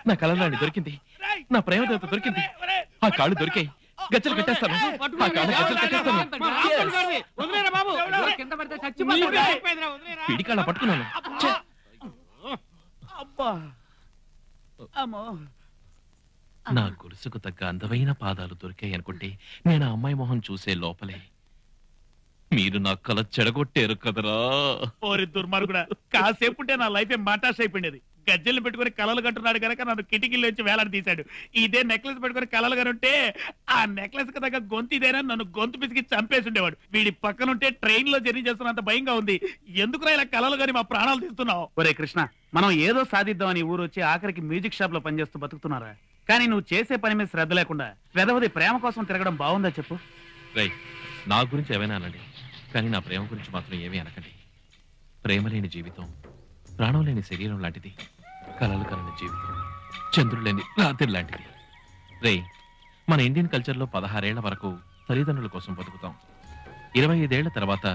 నా కలరాణి దొరికింది, నా ప్రేమదేవత దొరికింది. ఆ కాళ్ళు దొరికాయి, గజ్జలు కట్టేస్తాను. ఆ కాళ్ళు గజ్జలు కట్టేస్తాను. పిడికాళ్ళ పట్టుకున్నాను. నా గొలుసుకు తగ్గ అందమైన పాదాలు దొరికాయి అనుకుంటే నేను ఆ అమ్మాయి మొహం చూసే లోపలే మీరు నా కల చెడగొట్టారు కదరా. ఓరి దుర్మార్గుడా, కాసేపుంటే నా లైఫ్ మాటాష్ అయిపోయింది. గజ్జలు పెట్టుకుని కలలు కంటున్నాడు కనుక నన్ను కిటికీలోంచి వేలాడి తీశాడు. ఇదే నెక్లెస్ పెట్టుకుని కలలు కనుంటే ఆ నెక్లెస్ కి తగ్గ గొంతు ఇదేనా నన్ను గొంతు పిసికి చంపేసి ఉండేవాడు. వీడి పక్కనుంటే ట్రైన్ లో జర్నీ చేస్తున్నంత భయంగా ఉంది. ఎందుకురా ఇలా కలలు గాని మా ప్రాణాలు తీస్తున్నావు? ఒరే కృష్ణ, మనం ఏదో సాధిద్దామని ఊరు వచ్చి ఆఖరికి మ్యూజిక్ షాప్ లో పనిచేస్తూ బతుకుతున్నారా? కానీ నువ్వు చేసే పని మీద శ్రద్ధ లేకుండా వెదవది ప్రేమ కోసం తిరగడం బాగుందా చెప్పు? రై, నా గురించి ఏమైనా అనండి, కానీ నా ప్రేమ గురించి మాత్రం ఏమీ అనకండి. ప్రేమ లేని జీవితం ప్రాణం లేని శరీరం లాంటిది. కలలు కలని జీవితం చంద్రుడు లేని రాత్రి లాంటిది. రే, మన ఇండియన్ కల్చర్లో 16 ఏళ్ల వరకు తల్లిదండ్రుల కోసం బతుకుతాం. 25 ఏళ్ల తర్వాత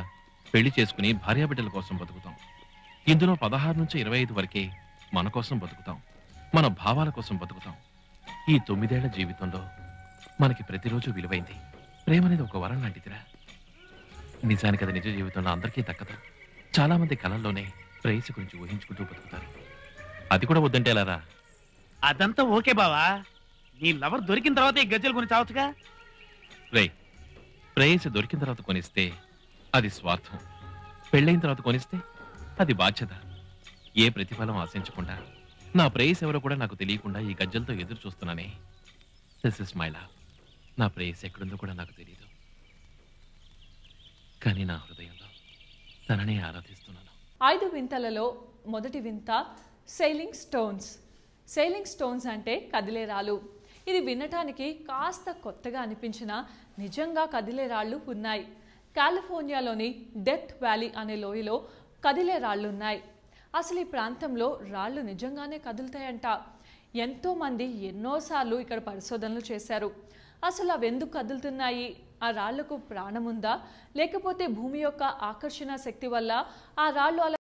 పెళ్లి చేసుకుని భార్యాబిడ్డల కోసం బతుకుతాం. ఇందులో 16 నుంచి 25 వరకే మన కోసం బతుకుతాం, మన భావాల కోసం బతుకుతాం. ఈ 9 ఏళ్ల జీవితంలో మనకి ప్రతిరోజు విలువైంది. ప్రేమ అనేది ఒక వరం లాంటిదిరా. నిజానికి అది నిజ జీవితంలో అందరికీ దక్కదు. చాలా మంది కళల్లోనే ప్రేయసి గురించి ఊహించుకుంటూ బతుకుతారు. అది కూడా వద్దంటే ఎలారా? అదంతా ఓకే బావా, నీ లవర్ దొరికిన తర్వాత ఈ గజ్జలు కొని చావచ్చుగా. రే, ప్రేయసి దొరికిన తర్వాత కొనిస్తే అది స్వార్థం, పెళ్ళైన తర్వాత కొనిస్తే అది బాధ్యత. ఏ ప్రతిఫలం ఆశించకుండా నా ప్రేయసి ఎవరో కూడా నాకు తెలియకుండా ఈ గజ్జలతో ఎదురు చూస్తున్నానే. This is my love. నా ప్రేయసి ఎక్కడుందో కూడా నాకు తెలియదు, కానీ నా హృదయంలో తననే ఆరాధిస్తున్నాను. 5 వింతలలో మొదటి వింత సెయిలింగ్ స్టోన్స్. సెయిలింగ్ స్టోన్స్ అంటే కదిలే రాళ్ళు. ఇది వినటానికి కాస్త కొత్తగా అనిపించినా నిజంగా కదిలే రాళ్ళు ఉన్నాయి. కాలిఫోర్నియాలోని డెత్ వ్యాలీ అనే లోయలో కదిలే రాళ్ళున్నాయి. అసలు ఈ ప్రాంతంలో రాళ్ళు నిజంగానే కదులుతాయంట. ఎంతోమంది ఎన్నోసార్లు ఇక్కడ పరిశోధనలు చేశారు. అసలు అవి ఎందుకు కదులుతున్నాయి? ఆ రాళ్లకు ప్రాణముందా, లేకపోతే భూమి యొక్క ఆకర్షణ శక్తి వల్ల ఆ రాళ్ళు అలా